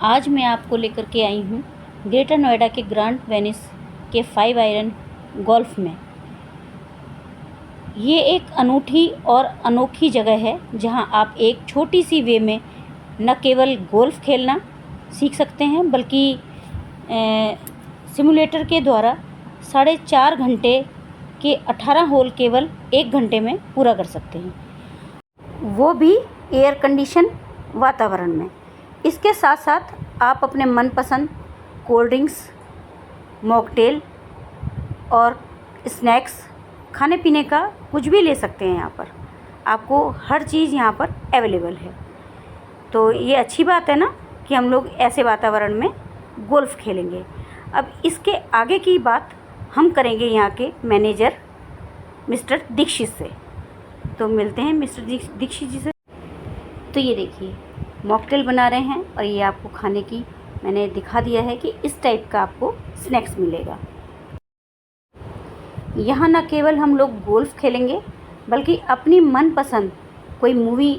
आज मैं आपको लेकर के आई हूँ ग्रेटर नोएडा के ग्रैंड वेनिस के 5 आयरन गोल्फ में। ये एक अनूठी और अनोखी जगह है जहाँ आप एक छोटी सी वे में न केवल गोल्फ खेलना सीख सकते हैं बल्कि सिमुलेटर के द्वारा 4.5 घंटे के 18 होल केवल 1 घंटे में पूरा कर सकते हैं, वो भी एयर कंडीशन वातावरण में। इसके साथ साथ आप अपने मनपसंद कोल्ड ड्रिंक्स, मॉकटेल और स्नैक्स, खाने पीने का कुछ भी ले सकते हैं। यहाँ पर आपको हर चीज़ यहाँ पर अवेलेबल है। तो ये अच्छी बात है ना कि हम लोग ऐसे वातावरण में गोल्फ खेलेंगे। अब इसके आगे की बात हम करेंगे यहाँ के मैनेजर मिस्टर दीक्षित से। तो मिलते हैं मिस्टर दीक्षित जी से। तो ये देखिए मॉकटेल बना रहे हैं और ये आपको खाने की मैंने दिखा दिया है कि इस टाइप का आपको स्नैक्स मिलेगा। यहाँ न केवल हम लोग गोल्फ खेलेंगे बल्कि अपनी मनपसंद कोई मूवी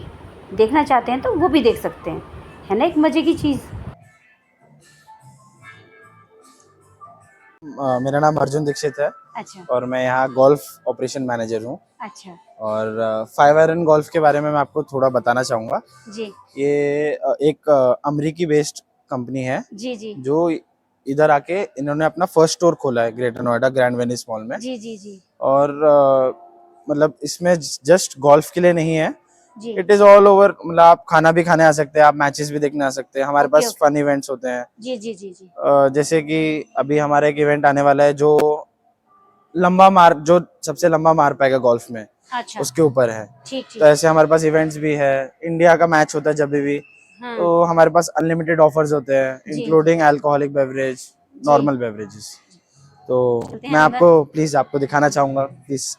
देखना चाहते हैं तो वो भी देख सकते हैं, है ना, एक मज़े की चीज़। मेरा नाम अर्जुन दीक्षित है। अच्छा। और मैं यहाँ गोल्फ ऑपरेशन मैनेजर हूँ। अच्छा और 5 आयरन गोल्फ के बारे में मैं आपको थोड़ा बताना चाहूँगा। जी। ये एक अमेरिकी बेस्ड कंपनी है जी जी जो इधर आके इन्होंने अपना फर्स्ट स्टोर खोला है greater Noida grand Venice mall में। जी जी जी और मतलब इसमें जस्ट गोल्फ के लिए नहीं है, जी। It is all over. मतलब आप खाना भी खाने आ सकते हैं, आप मैचेस भी देखने आ सकते हैं। हमारे पास फन इवेंट्स होते हैं। जी जी जी जी। जैसे कि अभी हमारा एक इवेंट आने वाला है जो सबसे लंबा मार पाएगा गोल्फ में। अच्छा। उसके ऊपर है। ठीक ठीक। तो ऐसे हमारे पास इवेंट्स भी है। इंडिया का मैच होता है जब भी। हाँ। तो हमारे पास अनलिमिटेड ऑफर्स होते हैं including alcoholic beverage, normal beverages. तो मैं आपको प्लीज आपको दिखाना चाहूंगा प्लीज।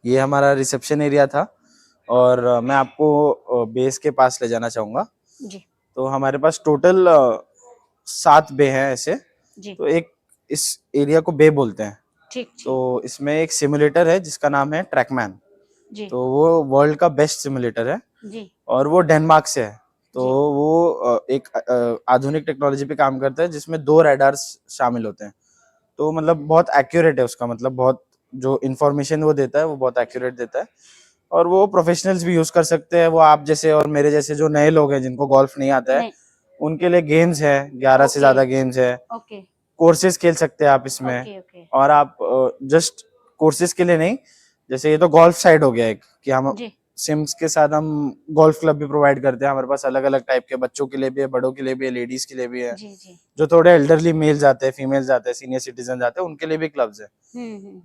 ये हमारा रिसेप्शन एरिया था और मैं आपको बेस के पास ले जाना चाहूंगा जी। तो हमारे पास टोटल 7 बे हैं ऐसे जी। तो एक इस एरिया को बे बोलते हैं। ठीक। तो इसमें एक सिमुलेटर है जिसका नाम है ट्रैकमैन जी। तो वो वर्ल्ड का बेस्ट सिमुलेटर है जी। और वो डेनमार्क से है। तो वो एक आधुनिक टेक्नोलॉजी पे काम करता है जिसमें 2 रडार्स शामिल होते हैं। तो मतलब बहुत एक्यूरेट है उसका, मतलब बहुत जो इन्फॉर्मेशन वो देता है वो बहुत एक्यूरेट देता है। और वो प्रोफेशनल्स भी यूज कर सकते हैं, वो आप जैसे और मेरे जैसे जो नए लोग हैं जिनको गोल्फ नहीं आता है उनके लिए गेम्स है, 11 से ज्यादा गेम्स है। कोर्सेज खेल सकते हैं आप इसमें। और आप जस्ट कोर्सेज के लिए नहीं, जैसे ये तो गोल्फ साइड हो गया एक कि हम सिम्स के साथ हम गोल्फ क्लब भी प्रोवाइड करते हैं। हमारे पास अलग अलग टाइप के बच्चों के लिए भी है, बड़ों के लिए भी है, लेडीज के लिए भी है। जी। जो थोड़े एल्डरली मेल्स आते हैं, फीमेल्स आते हैं, सीनियर सिटीजन आते हैं, उनके लिए भी क्लब्स है।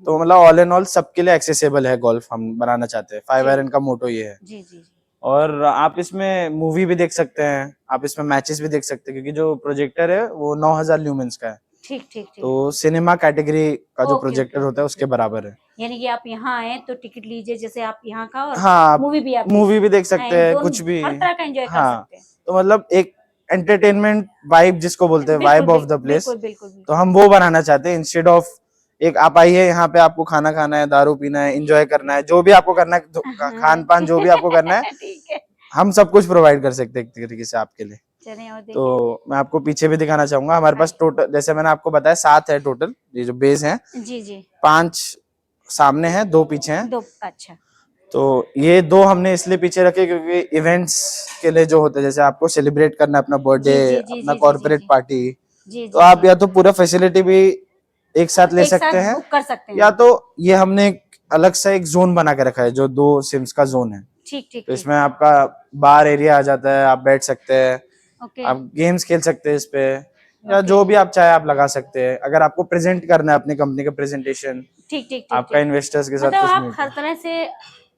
तो मतलब ऑल एंड ऑल सबके लिए एक्सेसिबल है गोल्फ हम बनाना चाहते हैं। 5 आयरन का मोटो ये है। जी जी। और आप इसमें मूवी भी देख सकते हैं, आप इसमें मैचेस भी देख सकते हैं क्योंकि जो प्रोजेक्टर है वो 9000 ल्यूमेंस का है। ठीक ठीक ठीक। तो सिनेमा कैटेगरी का जो प्रोजेक्टर होता है उसके बराबर है। यानी कि आप यहाँ आए तो टिकट लीजिए जैसे आप यहाँ का, और हाँ, मूवी भी देख सकते हैं, कुछ भी हर तरह का एंजॉय कर सकते हैं। तो मतलब एक एंटरटेनमेंट वाइब जिसको बोलते हैं, वाइब ऑफ द प्लेस, तो हम वो बनाना चाहते हैं। इंस्टेड ऑफ एक आप आइए यहाँ पे आपको खाना खाना है, दारू पीना है, एंजॉय करना है, जो भी आपको करना है, खान पान जो भी आपको करना है हम सब कुछ प्रोवाइड कर सकते हैं एक तरीके से आपके लिए। तो मैं आपको पीछे भी दिखाना चाहूंगा। हमारे पास टोटल जैसे मैंने आपको बताया 7 है टोटल, ये जो बेस है जी जी। 5 सामने हैं, 2 पीछे हैं। 2 अच्छा। तो ये 2 हमने इसलिए पीछे रखे क्योंकि इवेंट्स के लिए जो होते हैं, जैसे आपको सेलिब्रेट करना अपना बर्थडे, अपना कॉर्पोरेट पार्टी, तो आप या तो पूरा फैसिलिटी भी एक साथ ले सकते हैं, कर सकते हैं, या तो ये हमने अलग सा एक जोन बना के रखा है जो 2 सिम्स का जोन है। ठीक ठीक। तो इसमें आपका बार एरिया आ जाता है, आप बैठ सकते हैं, आप गेम्स खेल सकते हैं इस पे, या जो भी आप चाहे आप लगा सकते हैं। अगर आपको प्रेजेंट करना है अपनी कंपनी का प्रेजेंटेशन, ठीक ठीक, आपका इन्वेस्टर्स के साथ मतलब आप हर तरह से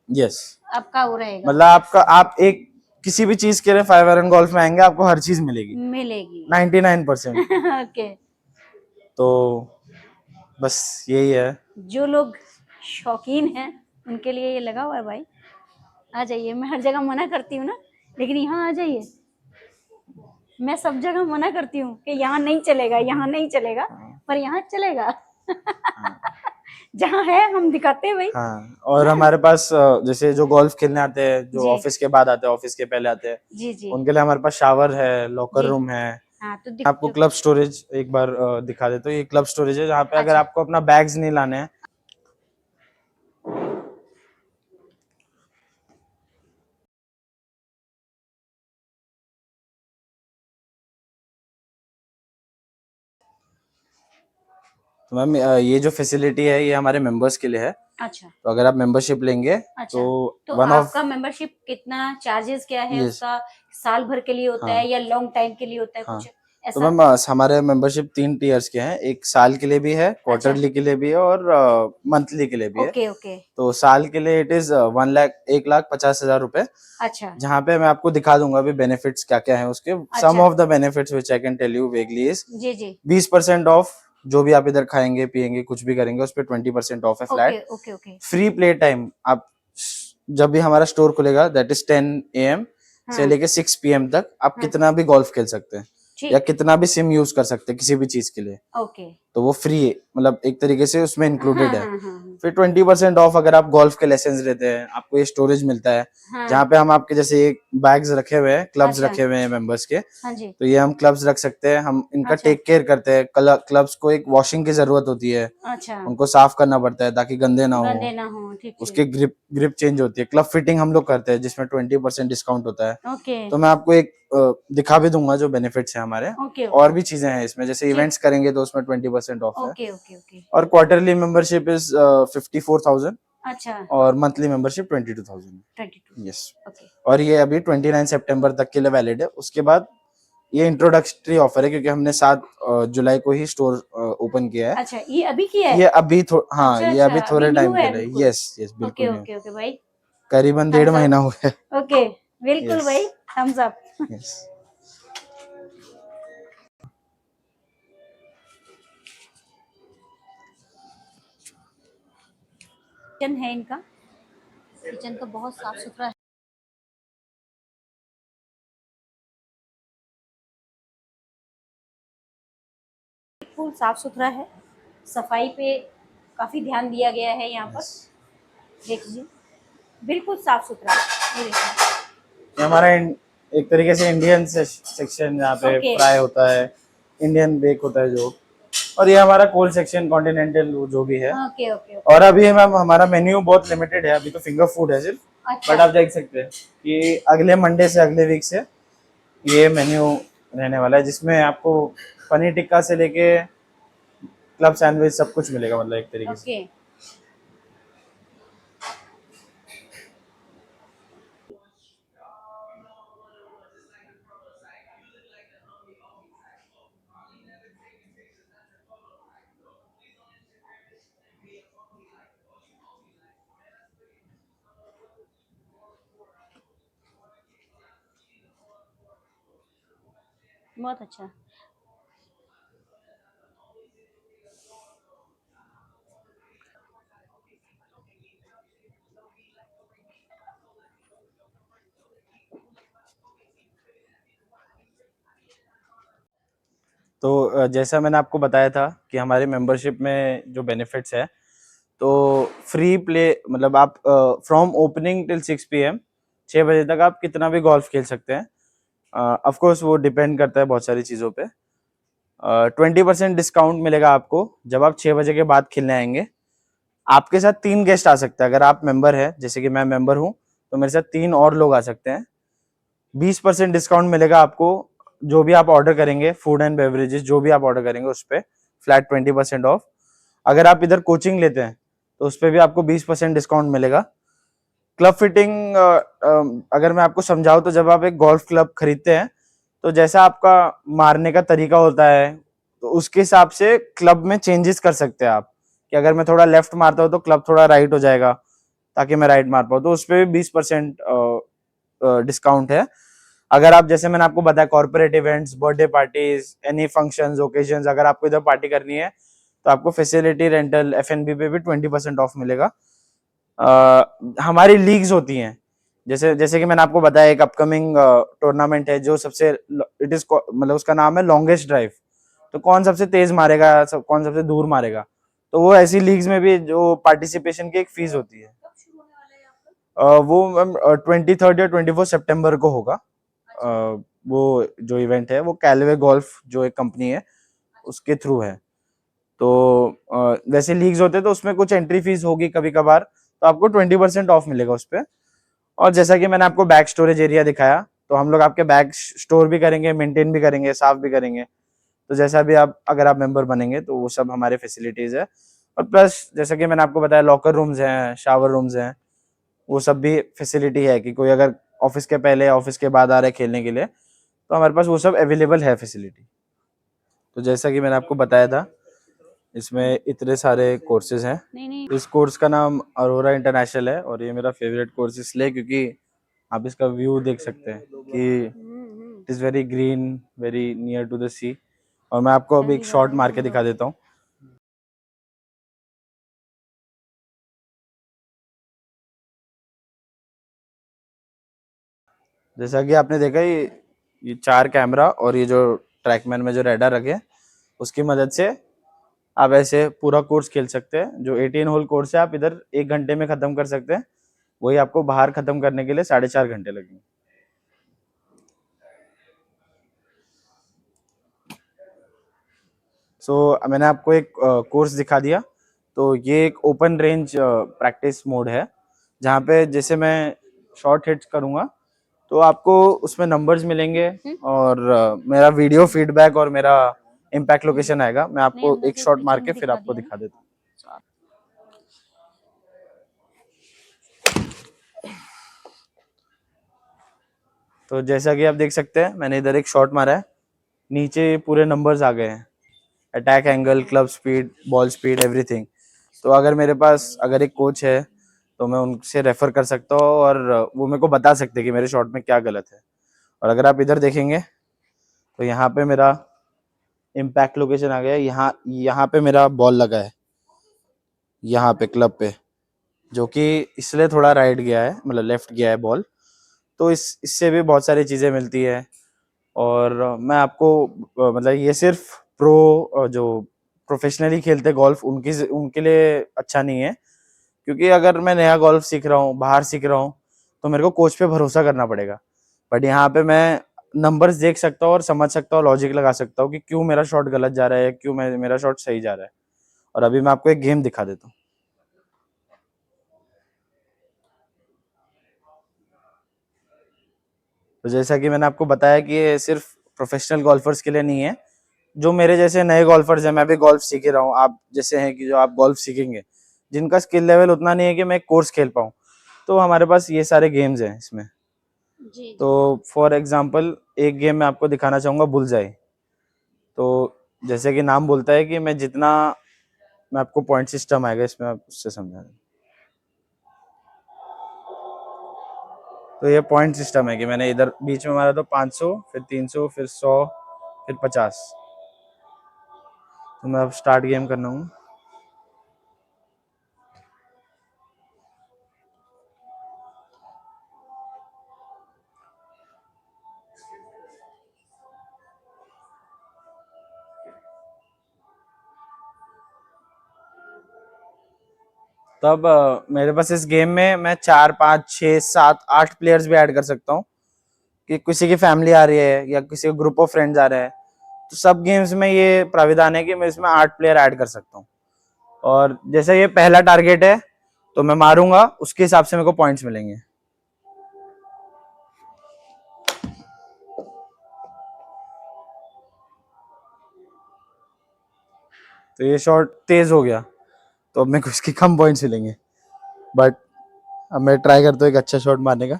यस आपका वो रहेगा। मतलब आप एक किसी भी चीज के लिए 5 आयरन गोल्फ में आएंगे आपको हर चीज मिलेगी 99%। ओके। तो बस यही है। जो लोग शौकीन हैं उनके लिए ये लगा हुआ है भाई, आ जाइए। मैं हर जगह मना करती हूँ ना, लेकिन यहाँ आ जाइए। मैं सब जगह मना करती हूँ कि यहाँ नहीं चलेगा, यहाँ नहीं चलेगा, पर यहाँ चलेगा। जहाँ है हम दिखाते हैं भाई। हाँ, और हमारे पास जैसे जो गोल्फ खेलने आते हैं, जो जी। ऑफिस के बाद आते हैं, ऑफिस के पहले आते हैं, जी जी उनके लिए हमारे पास शावर है, लॉकर जी। रूम है। हाँ तो आपको क्लब स्टोरेज एक बार दिखा देता हूँ। ये क्लब स्टोरेज है जहाँ पे अगर अच्छा। आपको अपना बैग्स नहीं लाने हैं, तो मैम ये जो फैसिलिटी है ये हमारे मेंबर्स के लिए है। अच्छा। तो अगर आप मेंबरशिप लेंगे अच्छा। तो वन ऑफ आपका मेंबरशिप कितना चार्जेस क्या है यस उसका? साल भर के लिए होता है या लॉन्ग टाइम के लिए होता है हाँ कुछ तो ऐसा? मैम हमारे मेंबरशिप 3 टीयर्स के हैं। एक साल के लिए भी है, क्वार्टरली के लिए भी है और मंथली के लिए भी है। Okay okay. तो साल के लिए इट इज 1,50,000 रुपए। अच्छा। जहाँ पे मैं आपको दिखा दूंगा अभी बेनिफिट्स क्या क्या है उसके। Some of the benefits which I can tell you vaguely is जी जी 20% ऑफ। जो भी आप इधर खाएंगे पिएंगे कुछ भी करेंगे उस पर 20% ऑफ है okay flat. Okay okay. Free play time आप जब भी हमारा स्टोर खुलेगा दैट इज 10 AM से हाँ लेके 6 PM तक आप हाँ कितना भी गोल्फ खेल सकते हैं या ठीक। कितना भी सिम यूज कर सकते हैं किसी भी चीज के लिए। ओके। तो वो फ्री है, मतलब एक तरीके से उसमें हाँ इंक्लूडेड है। हाँ हाँ फिर 20% ऑफ अगर आप गोल्फ के लेसन लेते हैं, आपको ये स्टोरेज मिलता है हाँ। जहाँ पे हम आपके जैसे ये बैग्स रखे हुए हैं, क्लब्स अच्छा। रखे हुए हैं मेंबर्स के। हाँ जी। तो ये हम क्लब्स रख सकते हैं, हम इनका अच्छा टेक केयर करते हैं। क्लब्स को एक वॉशिंग की जरूरत होती है, अच्छा। उनको साफ करना पड़ता है ताकि गंदे ना हो। गंदे ना हो, ठीक उसके ठीक। ग्रिप चेंज होती है। क्लब फिटिंग हम लोग करते हैं जिसमें 20% डिस्काउंट होता है। ओके तो मैं आपको एक दिखा भी दूंगा जो बेनिफिट्स है हमारे। ओके और ओके। भी चीजें हैं इसमें, जैसे ठीक। इवेंट्स करेंगे तो उसमें 20% ऑफ है। Okay okay okay. और क्वार्टरली मेंबरशिप इज 54,000 अच्छा। और मंथली मेंबरशिप 22,000। 22। यस। ओके। और ये अभी 29 सितंबर तक के लिए वैलिड है। उसके बाद ये इंट्रोडक्टरी ऑफर है क्योंकि हमने 7 जुलाई को ही स्टोर ओपन किया है। अच्छा ये अभी किया ये है? अभी हाँ अच्छा ये अच्छा अभी अभी थोड़े न्यू टाइम के है लिए। बिल्कुल। यस यस बिल्कुल ओके न्यू। ओके ओके भाई। करीबन 1.5 थम्स अप। महीना हुआ है। ओके बिल्कुल यस भाई। Thums up. यस। किचन है इनका। किचन तो बहुत साफ सुथरा है। बिल्कुल साफ सुथरा है। सफाई पे काफी ध्यान दिया गया है यहाँ पर। देखिए बिल्कुल साफ सुथरा है। ये देखिए। ये हमारा एक तरीके से इंडियन सेक्शन जहाँ पे ओके फ्राई होता है, इंडियन बेक होता है जो। और ये हमारा कोल्ड सेक्शन कॉन्टिनेंटल जो भी है। Okay okay okay. और अभी मैम हमारा मेन्यू बहुत लिमिटेड है, अभी तो फिंगर फूड है सिर्फ। अच्छा। बट आप देख सकते हैं कि अगले मंडे से अगले वीक से ये मेन्यू रहने वाला है जिसमें आपको पनीर टिक्का से लेके क्लब सैंडविच सब कुछ मिलेगा, मतलब एक तरीके से। ओके। बहुत अच्छा। तो जैसा मैंने आपको बताया था कि हमारे मेंबरशिप में जो बेनिफिट्स है, तो फ्री प्ले मतलब आप फ्रॉम ओपनिंग टिल 6 PM 6 बजे तक आप कितना भी गोल्फ खेल सकते हैं। ऑफ कोर्स वो डिपेंड करता है बहुत सारी चीज़ों पे। 20% डिस्काउंट मिलेगा आपको जब आप 6 बजे के बाद खेलने आएंगे। आपके साथ 3 गेस्ट आ सकते हैं। अगर आप मेंबर है, जैसे कि मैं मेंबर हूँ, तो मेरे साथ 3 और लोग आ सकते हैं। 20% डिस्काउंट मिलेगा आपको जो भी आप ऑर्डर करेंगे, फूड एंड बेवरेजेस जो भी आप ऑर्डर करेंगे उस पर फ्लैट 20% ऑफ। अगर आप इधर कोचिंग लेते हैं तो उस पर भी आपको 20% डिस्काउंट मिलेगा। क्लब फिटिंग अगर मैं आपको समझाऊं तो जब आप एक गोल्फ क्लब खरीदते हैं तो जैसा आपका मारने का तरीका होता है तो उसके हिसाब से क्लब में चेंजेस कर सकते हैं आप। कि अगर मैं थोड़ा लेफ्ट मारता हूँ तो क्लब थोड़ा राइट हो जाएगा ताकि मैं राइट मार पाऊँ, तो उस पर भी 20% डिस्काउंट है। अगर आप जैसे मैंने आपको बताया corporate events, birthday parties, any functions, occasions, अगर आपको इधर पार्टी करनी है तो आपको फैसिलिटी रेंटल F&B पे भी 20% ऑफ मिलेगा। हमारी लीग्स होती हैं, जैसे जैसे कि मैंने आपको बताया एक अपकमिंग टूर्नामेंट है जो सबसे इट इज मतलब उसका नाम है लॉन्गेस्ट ड्राइव। तो कौन सबसे तेज मारेगा, कौन सबसे दूर मारेगा, तो वो ऐसी लीग्स में भी जो पार्टिसिपेशन की एक फीस होती है। वो मैम 23 या 24 सितंबर को होगा। वो जो इवेंट है वो कैलवे गोल्फ जो एक कंपनी है उसके थ्रू है। तो वैसे लीग्स होते हैं तो उसमें कुछ एंट्री फीस होगी कभी कभार, तो आपको 20% ऑफ मिलेगा उस पर। और जैसा कि मैंने आपको बैग स्टोरेज एरिया दिखाया, तो हम लोग आपके बैग स्टोर भी करेंगे, मेंटेन भी करेंगे, साफ भी करेंगे। तो जैसा भी आप अगर आप मेंबर बनेंगे तो वो सब हमारे फैसिलिटीज है। और प्लस जैसा कि मैंने आपको बताया लॉकर रूम्स हैं, शावर रूम्स हैं, वो सब भी फैसिलिटी है कि कोई अगर ऑफिस के पहले ऑफिस के बाद आ रहे खेलने के लिए तो हमारे पास वो सब अवेलेबल है फैसिलिटी। तो जैसा कि मैंने आपको बताया था इसमें इतने सारे कोर्सेज हैं। इस कोर्स का नाम अरोरा इंटरनेशनल है और ये मेरा फेवरेट कोर्स इसलिए क्योंकि आप इसका व्यू देख सकते हैं कि it is very green, very near to the sea. और मैं आपको अभी एक शॉट मार के दिखा देता हूँ। जैसा कि आपने देखा ये 4 कैमरा और ये जो ट्रैकमैन में जो रेडर रखे उसकी मदद से आप ऐसे पूरा कोर्स खेल सकते हैं। जो 18 होल कोर्स है आप इधर 1 घंटे में खत्म कर सकते हैं, वही आपको बाहर खत्म करने के लिए 4.5 घंटे लगेंगे। मैंने आपको एक कोर्स दिखा दिया। तो ये एक ओपन रेंज प्रैक्टिस मोड है जहाँ पे जैसे मैं शॉर्ट हिट्स करूँगा तो आपको उसमें नंबर्स मिलेंगे और मेरा वीडियो फीडबैक और मेरा इम्पैक्ट लोकेशन आएगा। मैं आपको एक शॉट मार के फिर आपको दिखा देता हूँ। तो जैसा कि आप देख सकते हैं मैंने इधर एक शॉट मारा है, नीचे पूरे नंबर्स आ गए हैं, attack angle, club speed, ball speed, everything. तो अगर मेरे पास अगर एक कोच है तो मैं उनसे रेफर कर सकता हूँ और वो मेरे को बता सकते हैं कि मेरे शॉट में क्या गलत है। और अगर आप इधर देखेंगे तो यहाँ पे मेरा इम्पैक्ट लोकेशन आ गया है। यहाँ पे मेरा बॉल लगा है, यहाँ पे क्लब पे, जो कि इसलिए थोड़ा राइट गया है, मतलब लेफ्ट गया है बॉल। तो इससे भी बहुत सारी चीज़ें मिलती है। और मैं आपको मतलब ये सिर्फ जो प्रोफेशनली खेलते गोल्फ उनके लिए अच्छा नहीं है, क्योंकि अगर मैं नया गोल्फ सीख रहा हूँ, बाहर सीख रहा हूँ, तो मेरे को कोच पे भरोसा करना पड़ेगा। बट यहाँ पे मैं नंबर्स देख सकता हूँ और समझ सकता हूँ, लॉजिक लगा सकता हूँ कि क्यों मेरा शॉट गलत जा रहा है, क्यों मेरा शॉट सही जा रहा है। और अभी मैं आपको एक गेम दिखा देता हूँ। तो जैसा कि मैंने आपको बताया कि ये सिर्फ प्रोफेशनल गोल्फर्स के लिए नहीं है, जो मेरे जैसे नए गोल्फर्स हैं, मैं भी गोल्फ सीख ही रहा हूँ, आप जैसे हैं कि जो आप गोल्फ सीखेंगे, जिनका स्किल लेवल उतना नहीं है कि मैं एक कोर्स खेल पाऊँ, तो हमारे पास ये सारे गेम्स हैं इसमें। जी। तो फॉर एग्जांपल एक गेम मैं आपको दिखाना चाहूँगा, बुलजाई। तो जैसे कि नाम बोलता है कि मैं आपको पॉइंट सिस्टम आएगा इसमें, आप उससे समझा। तो ये पॉइंट सिस्टम है कि मैंने इधर बीच में मारा तो 500, फिर 300, फिर 100, फिर 50। तो मैं अब स्टार्ट गेम करना हूँ। तब मेरे पास इस गेम में मैं 4, 5, 6, 7, 8 प्लेयर्स भी ऐड कर सकता हूँ कि किसी की फैमिली आ रही है या किसी ग्रुप ऑफ फ्रेंड्स आ रहे हैं। तो सब गेम्स में ये प्राविधान है कि मैं इसमें 8 प्लेयर ऐड कर सकता हूँ। और जैसे ये पहला टारगेट है तो मैं मारूंगा, उसके हिसाब से मेरे को पॉइंट्स मिलेंगे। तो ये शॉट तेज हो गया तो अब मेरे को इसके कम पॉइंट्स मिलेंगे, बट अब मैं ट्राई करता हूँ एक अच्छा शॉट मारने का।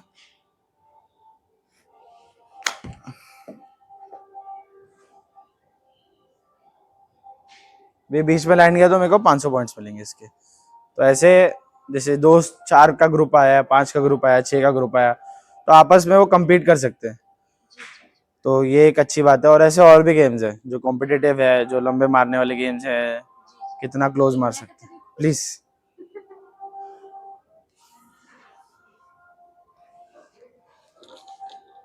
ये बीच में लैंड गया तो मेरे को 500 पॉइंट्स मिलेंगे इसके। तो ऐसे जैसे दोस्त 4 का ग्रुप आया, 5 का ग्रुप आया, 6 का ग्रुप आया, तो आपस में वो कम्पीट कर सकते हैं। तो ये एक अच्छी बात है। और ऐसे और भी गेम्स है जो कॉम्पिटिटिव है, जो लंबे मारने वाले गेम्स है, कितना क्लोज मार सकते हैं। प्लीज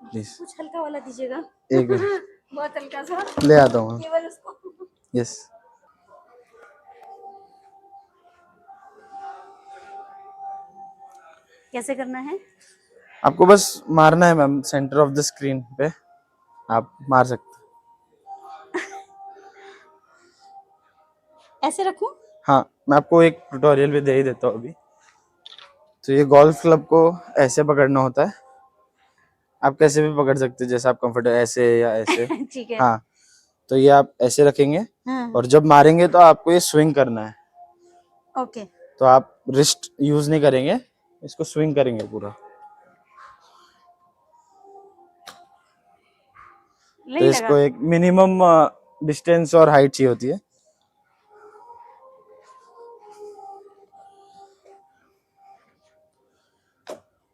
प्लीज कुछ हल्का वाला दीजिएगा। एक मिनट। बहुत हल्का सा ले आता हूँ। केवल उसको। यस। कैसे करना है? आपको बस मारना है ma'am, centre of the screen पे आप मार सकते हैं। ऐसे रखूं? हाँ, मैं आपको एक ट्यूटोरियल भी दे ही देता हूँ अभी। तो ये गोल्फ क्लब को ऐसे पकड़ना होता है, आप कैसे भी पकड़ सकते हैं जैसे आप कंफर्टेबल, ऐसे या ऐसे। ठीक है। हाँ, तो ये आप ऐसे रखेंगे हाँ। और जब मारेंगे तो आपको ये स्विंग करना है। ओके। तो आप रिस्ट यूज नहीं करेंगे, इसको स्विंग करेंगे पूरा। तो नहीं लगा। इसको एक मिनिमम डिस्टेंस और हाइट चाहिए होती है।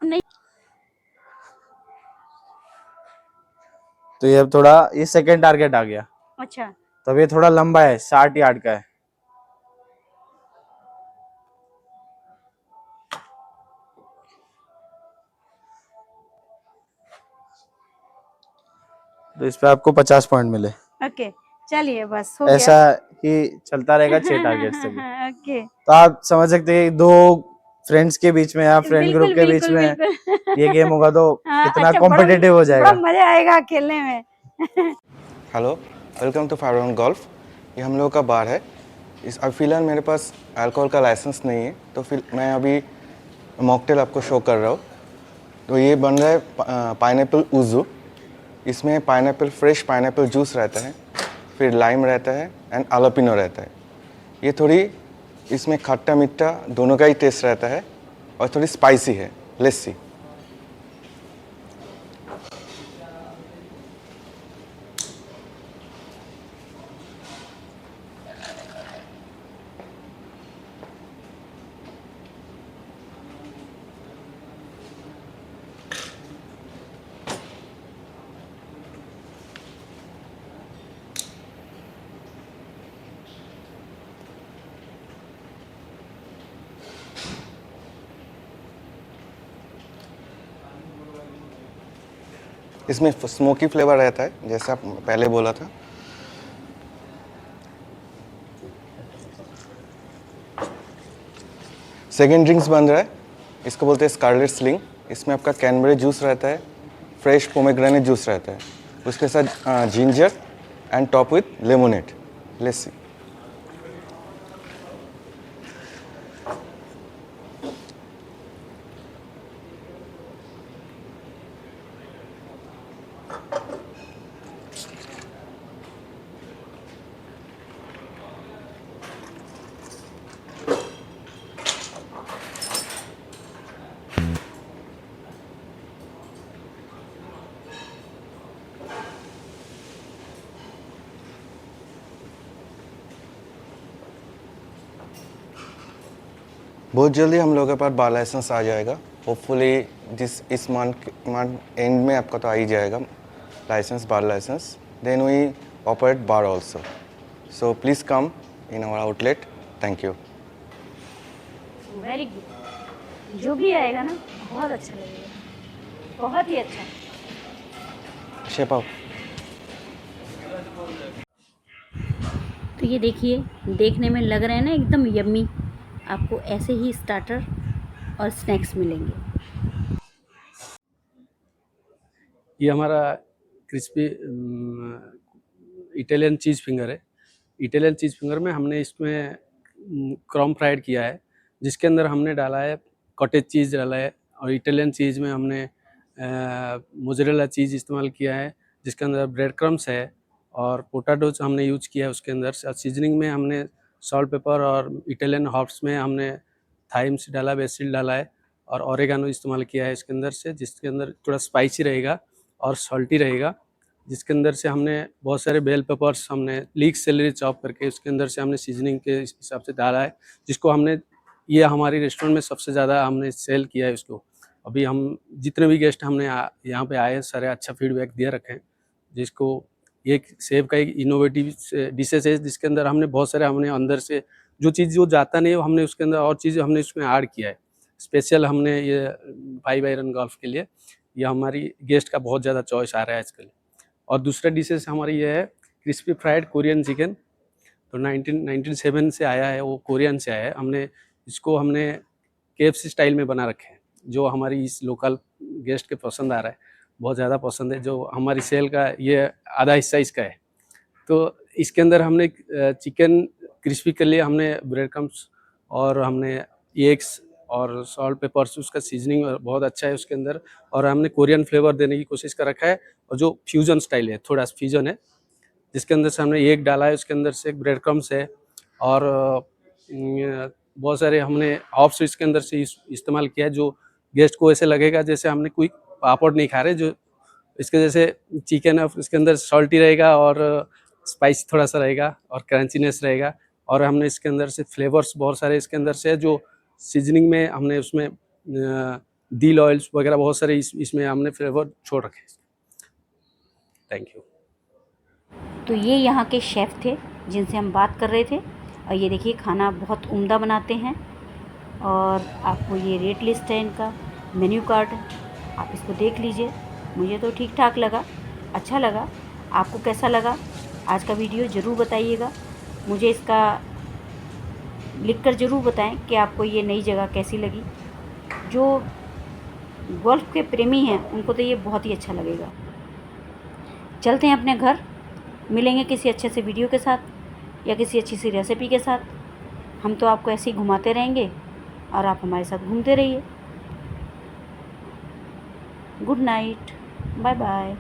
नहीं। तो ये अब थोड़ा, ये सेकंड टारगेट आ गया। अच्छा। तो अब ये थोड़ा लंबा है, 60 यार्ड का है। तो इस पे आपको 50 पॉइंट मिले। ओके, चलिए बस हो गया। ऐसा ही चलता रहेगा 6 टारगेट्स तक। ओके। तो आप समझ सकते हैं दो फ्रेंड्स के बीच में या फ्रेंड ग्रुप बिल्कुल के बीच बिल्कुल में बिल्कुल। ये गेम होगा तो हाँ, कितना अच्छा, कॉम्पिटिटिव हो बड़ा जाएगा। मजा आएगा खेलने में। हेलो, वेलकम टू फायरन गोल्फ। ये हम लोगों का बार है। अब फ़िलहाल मेरे पास अल्कोहल का लाइसेंस नहीं है, तो फिर मैं अभी मॉकटेल आपको शो कर रहा हूँ। तो ये बन रहा है पाइनएप्पल उज़ू। इसमें पाइनएप्पल, फ्रेश पाइनएप्पल जूस रहता है, फिर लाइम रहता है एंड आलापिनो रहता है। ये थोड़ी इसमें खट्टा मीठा दोनों का ही टेस्ट रहता है और थोड़ी स्पाइसी है, लस्सी। इसमें स्मोकी फ्लेवर रहता है, जैसा पहले बोला था। सेकेंड ड्रिंक्स बन रहा है, इसको बोलते हैं स्कारलेट स्लिंग। इसमें आपका कैनबेरी जूस रहता है, फ्रेश पोमेग्रेनेट जूस रहता है, उसके साथ ginger and top with lemonade, lassi. बहुत जल्दी हम लोगों के पास बार लाइसेंस आ जाएगा। होपफुली इस मंथ एंड में आपका तो आ ही जाएगा licence, bar licence. Then we operate bar also. So please come in our outlet. Thank you. Very good. जो भी आएगा ना बहुत अच्छा लगेगा, बहुत ही अच्छा। Shape up. तो ये देखिए, देखने में लग रहे हैं ना एकदम यम्मी। आपको ऐसे ही स्टार्टर और स्नैक्स मिलेंगे। ये हमारा क्रिस्पी इटालियन चीज़ फिंगर है। इटालियन चीज़ फिंगर में हमने इसमें क्रॉम फ्राइड किया है, जिसके अंदर हमने डाला है कॉटेज चीज़ डाला है, और इटालियन चीज़ में हमने मोज़रेला चीज़ इस्तेमाल किया है, जिसके अंदर ब्रेड क्रम्स है, और पोटैटोज हमने यूज किया है उसके अंदर। सीजनिंग में हमने सॉल्ट, पेपर और इटालियन हर्ब्स में हमने थाइम्स डाला, बेसिल डाला है, और ऑरेगानो इस्तेमाल किया है इसके अंदर से, जिसके अंदर थोड़ा स्पाइसी रहेगा और सॉल्टी रहेगा। जिसके अंदर से हमने बहुत सारे बेल पेपर्स, हमने लीक सेलरी चॉप करके उसके अंदर से हमने सीजनिंग के हिसाब से डाला है, जिसको हमने, ये हमारी रेस्टोरेंट में सबसे ज़्यादा हमने सेल किया है इसको। अभी हम जितने भी गेस्ट हमने यहाँ पे आए सारे अच्छा फीडबैक दिए रखे हैं। जिसको एक सेब का एक इनोवेटिव डिशेस है, जिसके अंदर हमने बहुत सारे, हमने अंदर से जो चीज़ जो जाता नहीं है वो हमने उसके अंदर और चीज़ हमने उसमें ऐड किया है। स्पेशल हमने ये 5 आयरन गोल्फ के लिए, ये हमारी गेस्ट का बहुत ज़्यादा चॉइस आ रहा है आजकल। और दूसरा डिशेस हमारी ये है क्रिस्पी फ्राइड कोरियन चिकन। तो 1997 से आया है, वो कोरियन से आया है। हमने KFC स्टाइल में बना रखे हैं, जो हमारी इस लोकल गेस्ट के पसंद आ रहा है, बहुत ज़्यादा पसंद है। जो हमारी सेल का ये आधा हिस्सा इसका है। तो इसके अंदर हमने चिकन क्रिस्पी के लिए हमने ब्रेड क्रम्स और हमने एग्स और सॉल्ट पेपर्स, उसका सीजनिंग बहुत अच्छा है उसके अंदर, और हमने कोरियन फ्लेवर देने की कोशिश कर रखा है। और जो फ्यूजन स्टाइल है, थोड़ा फ्यूजन है, जिसके अंदर से हमने एग डाला है, उसके अंदर से एक ब्रेड क्रम्स है, और बहुत सारे हमने हॉप्स इसके अंदर से इस्तेमाल किया है, जो गेस्ट को ऐसे लगेगा जैसे हमने कोई पापड़ नहीं खा रहे। जो इसके जैसे चिकन है, इसके अंदर सॉल्टी रहेगा और स्पाइस थोड़ा सा रहेगा और क्रंचीनेस रहेगा। और हमने इसके अंदर से फ्लेवर्स बहुत सारे इसके अंदर से है, जो सीजनिंग में हमने उसमें दिल ऑयल्स वगैरह बहुत सारे इसमें हमने फ्लेवर छोड़ रखे। Thank you. तो ये यहाँ के शेफ़ थे जिनसे हम बात कर रहे थे। और ये देखिए खाना बहुत उम्दा बनाते हैं, और आपको ये रेट लिस्ट है, इनका मेन्यू कार्ड है, आप इसको देख लीजिए। मुझे तो ठीक ठाक लगा, अच्छा लगा। आपको कैसा लगा आज का वीडियो ज़रूर बताइएगा। मुझे इसका लिखकर ज़रूर बताएं कि आपको ये नई जगह कैसी लगी। जो गोल्फ़ के प्रेमी हैं उनको तो ये बहुत ही अच्छा लगेगा। चलते हैं अपने घर, मिलेंगे किसी अच्छे से वीडियो के साथ या किसी अच्छी सी रेसिपी के साथ। हम तो आपको ऐसे ही घुमाते रहेंगे और आप हमारे साथ घूमते रहिए। Good night, bye bye.